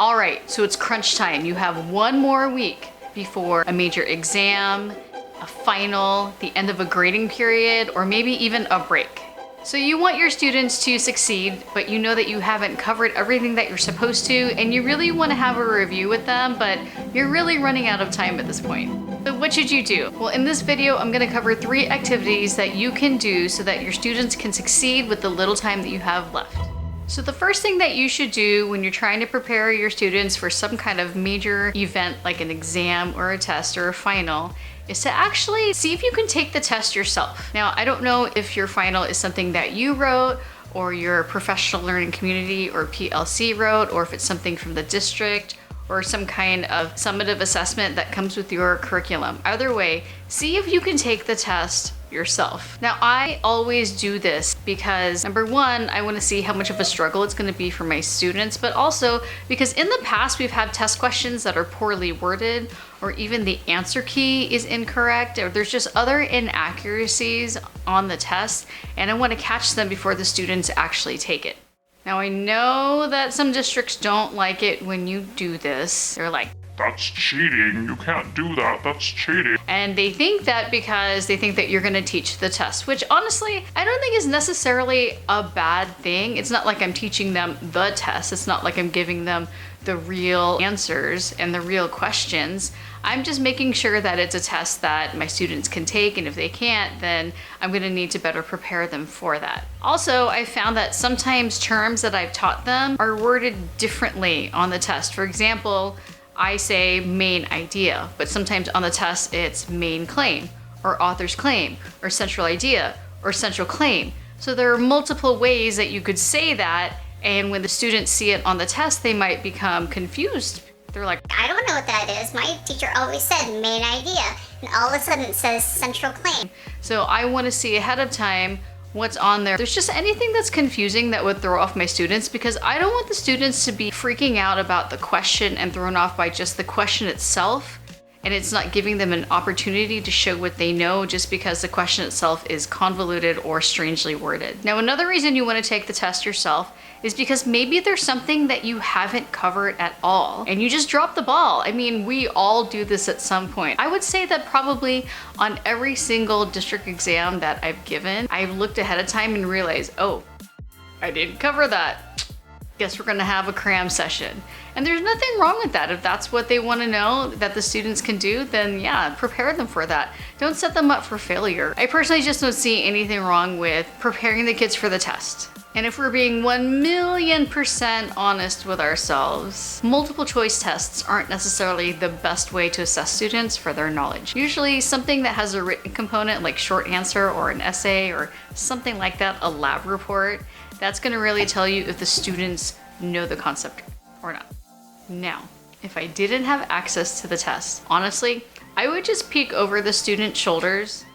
All right, so it's crunch time. You have one more week before a major exam, a final, the end of a grading period, or maybe even a break. So you want your students to succeed, but you know that you haven't covered everything that you're supposed to, and you really want to have a review with them, but you're really running out of time at this point. So what should you do? Well, in this video, I'm going to cover 3 activities that you can do so that your students can succeed with the little time that you have left. So the first thing that you should do when you're trying to prepare your students for some kind of major event like an exam or a test or a final is to actually see if you can take the test yourself. Now, I don't know if your final is something that you wrote or your professional learning community or PLC wrote, or if it's something from the district or some kind of summative assessment that comes with your curriculum. Either way, see if you can take the test yourself. Now, I always do this because number one, I want to see how much of a struggle it's going to be for my students, but also because in the past we've had test questions that are poorly worded, or even the answer key is incorrect, or there's just other inaccuracies on the test, and I want to catch them before the students actually take it. Now, I know that some districts don't like it when you do this. They're like, "That's cheating. You can't do that. That's cheating." And they think that because they think that you're going to teach the test, which honestly, I don't think is necessarily a bad thing. It's not like I'm teaching them the test. It's not like I'm giving them the real answers and the real questions. I'm just making sure that it's a test that my students can take, and if they can't, then I'm going to need to better prepare them for that. Also, I found that sometimes terms that I've taught them are worded differently on the test. For example, I say main idea, but sometimes on the test it's main claim, or author's claim, or central idea, or central claim. So there are multiple ways that you could say that, and when the students see it on the test, they might become confused. They're like, "I don't know what that is. My teacher always said main idea, and all of a sudden it says central claim." So I want to see ahead of time what's on there. There's just anything that's confusing that would throw off my students, because I don't want the students to be freaking out about the question and thrown off by just the question itself, and it's not giving them an opportunity to show what they know just because the question itself is convoluted or strangely worded. Now, another reason you want to take the test yourself is because maybe there's something that you haven't covered at all and you just dropped the ball. I mean, we all do this at some point. I would say that probably on every single district exam that I've given, I've looked ahead of time and realized, oh, I didn't cover that. Guess we're gonna have a cram session. And there's nothing wrong with that. If that's what they wanna know that the students can do, then yeah, prepare them for that. Don't set them up for failure. I personally just don't see anything wrong with preparing the kids for the test. And if we're being 1,000,000% honest with ourselves, multiple choice tests aren't necessarily the best way to assess students for their knowledge. Usually something that has a written component like short answer or an essay or something like that, a lab report, that's gonna really tell you if the students know the concept or not. Now, if I didn't have access to the test, honestly, I would just peek over the students' shoulders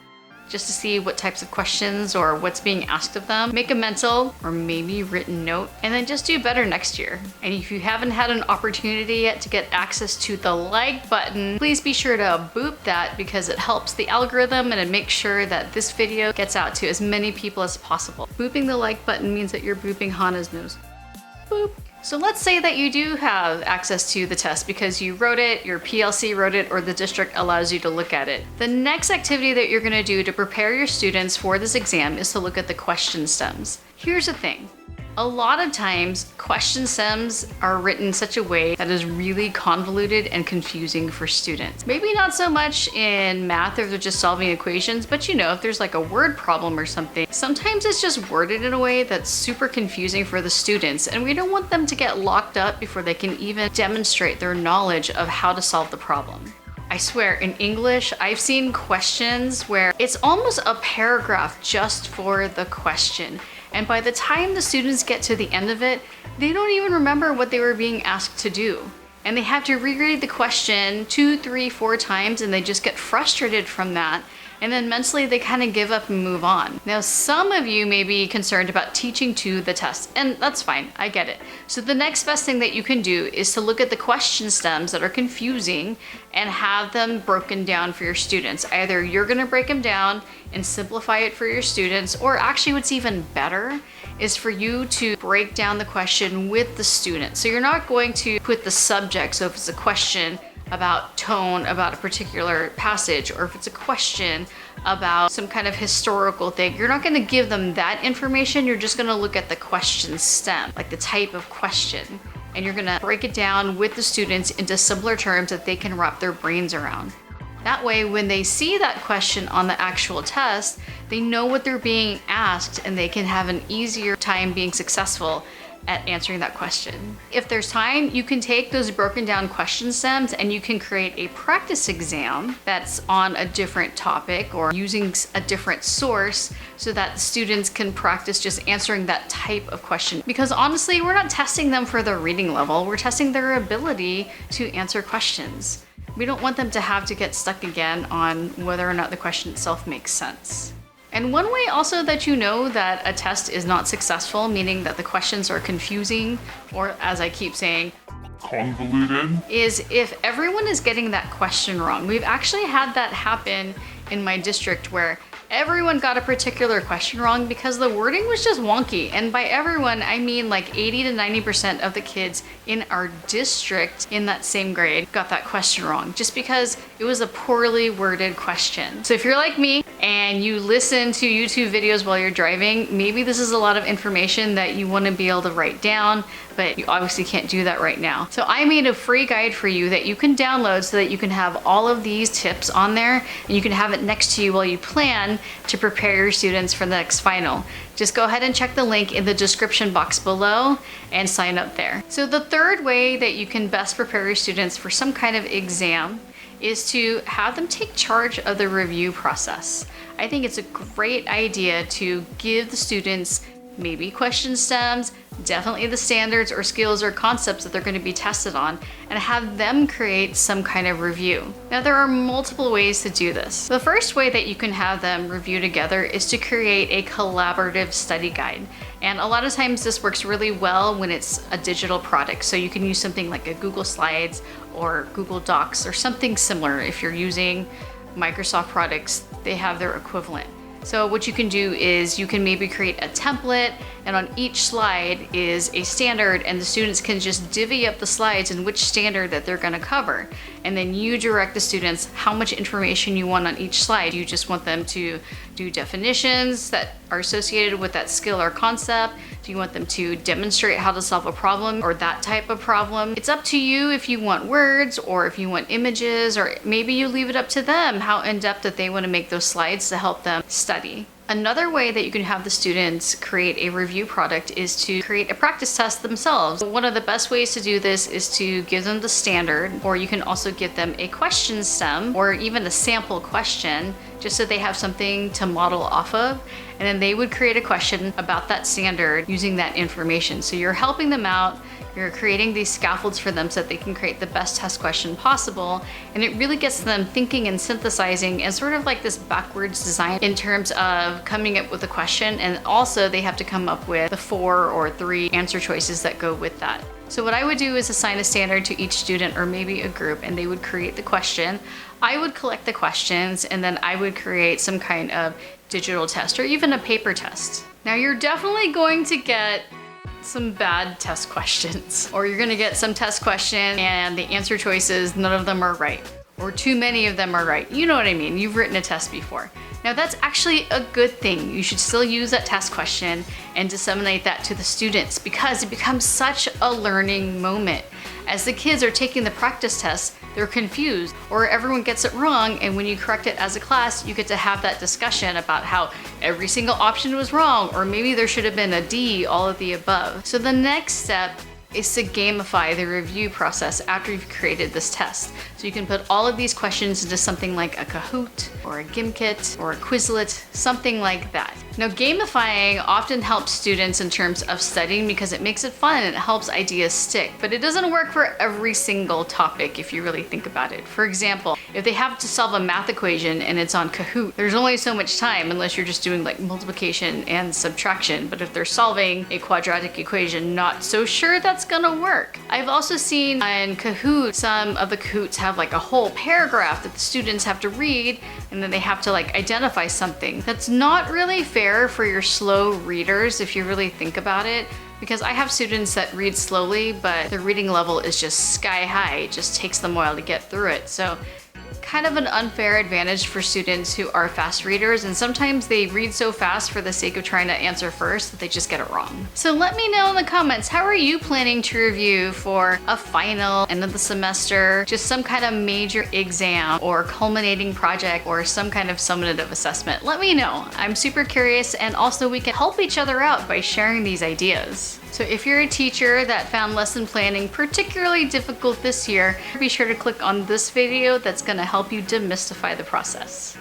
just to see what types of questions or what's being asked of them. Make a mental or maybe written note, and then just do better next year. And if you haven't had an opportunity yet to get access to the like button, please be sure to boop that, because it helps the algorithm and it makes sure that this video gets out to as many people as possible. Booping the like button means that you're booping Hannah's nose. Boop. So let's say that you do have access to the test because you wrote it, your PLC wrote it, or the district allows you to look at it. The next activity that you're gonna do to prepare your students for this exam is to look at the question stems. Here's the thing. A lot of times, question stems are written in such a way that is really convoluted and confusing for students. Maybe not so much in math if they're just solving equations, but you know, if there's like a word problem or something, sometimes it's just worded in a way that's super confusing for the students, and we don't want them to get locked up before they can even demonstrate their knowledge of how to solve the problem. I swear, in English, I've seen questions where it's almost a paragraph just for the question. And by the time the students get to the end of it, they don't even remember what they were being asked to do. And they have to reread the question 2, 3, 4 times, and they just get frustrated from that. and then mentally they kind of give up and move on. Now, some of you may be concerned about teaching to the test, and that's fine, I get it. So the next best thing that you can do is to look at the question stems that are confusing and have them broken down for your students. Either you're gonna break them down and simplify it for your students, or actually what's even better is for you to break down the question with the student. So you're not going to put the subject, so if it's a question about tone, about a particular passage, or if it's a question about some kind of historical thing, you're not gonna give them that information, you're just gonna look at the question stem, like the type of question, and you're gonna break it down with the students into simpler terms that they can wrap their brains around. That way, when they see that question on the actual test, they know what they're being asked and they can have an easier time being successful at answering that question. If there's time, you can take those broken down question stems and you can create a practice exam that's on a different topic or using a different source so that the students can practice just answering that type of question. Because honestly, we're not testing them for their reading level, we're testing their ability to answer questions. We don't want them to have to get stuck again on whether or not the question itself makes sense. And one way also that you know that a test is not successful, meaning that the questions are confusing, or as I keep saying, Convoluted? is if everyone is getting that question wrong. We've actually had that happen in my district where everyone got a particular question wrong because the wording was just wonky. And by everyone, I mean like 80 to 90% of the kids in our district in that same grade got that question wrong just because it was a poorly worded question. So if you're like me and you listen to YouTube videos while you're driving, maybe this is a lot of information that you want to be able to write down, but you obviously can't do that right now. So I made a free guide for you that you can download so that you can have all of these tips on there and you can have it next to you while you plan to prepare your students for the next final. Just go ahead and check the link in the description box below and sign up there. So the third way that you can best prepare your students for some kind of exam is to have them take charge of the review process. I think it's a great idea to give the students maybe question stems, definitely the standards or skills or concepts that they're going to be tested on, and have them create some kind of review. Now, there are multiple ways to do this. The first way that you can have them review together is to create a collaborative study guide. And a lot of times this works really well when it's a digital product. So you can use something like a Google Slides or Google Docs or something similar. If you're using Microsoft products, they have their equivalent. So what you can do is you can maybe create a template, and on each slide is a standard, and the students can just divvy up the slides in which standard that they're going to cover. And then you direct the students how much information you want on each slide. You just want them to do definitions that are associated with that skill or concept? Do you want them to demonstrate how to solve a problem or that type of problem? It's up to you if you want words or if you want images, or maybe you leave it up to them how in-depth that they want to make those slides to help them study. Another way that you can have the students create a review product is to create a practice test themselves. One of the best ways to do this is to give them the standard, or you can also give them a question stem or even a sample question just so they have something to model off of. And then they would create a question about that standard using that information. So you're helping them out. You're creating these scaffolds for them so that they can create the best test question possible. And it really gets them thinking and synthesizing and sort of like this backwards design in terms of coming up with a question. And also they have to come up with the 4 or 3 answer choices that go with that. So what I would do is assign a standard to each student or maybe a group, and they would create the question. I would collect the questions, and then I would create some kind of digital test or even a paper test. Now you're definitely going to get some bad test questions, or you're gonna get some test question and the answer choices, none of them are right, or too many of them are right. You know what I mean? You've written a test before. Now that's actually a good thing. You should still use that test question and disseminate that to the students because it becomes such a learning moment. As the kids are taking the practice tests, they're confused or everyone gets it wrong, and when you correct it as a class, you get to have that discussion about how every single option was wrong, or maybe there should have been a D, all of the above. So the next step is to gamify the review process after you've created this test. So you can put all of these questions into something like a Kahoot or a Gimkit or a Quizlet, something like that. Now, gamifying often helps students in terms of studying because it makes it fun and it helps ideas stick, but it doesn't work for every single topic if you really think about it. For example, if they have to solve a math equation and it's on Kahoot, there's only so much time unless you're just doing like multiplication and subtraction. But if they're solving a quadratic equation, not so sure that's gonna work. I've also seen in Kahoot, some of the Kahoots have like a whole paragraph that the students have to read, and then they have to like identify something. That's not really fair for your slow readers if you really think about it, because I have students that read slowly, but their reading level is just sky high. It just takes them a while to get through it. So kind of an unfair advantage for students who are fast readers, and sometimes they read so fast for the sake of trying to answer first that they just get it wrong. So let me know in the comments, how are you planning to review for a final, end of the semester, just some kind of major exam or culminating project or some kind of summative assessment? Let me know. I'm super curious, and also we can help each other out by sharing these ideas. So if you're a teacher that found lesson planning particularly difficult this year, be sure to click on this video that's going to help you demystify the process.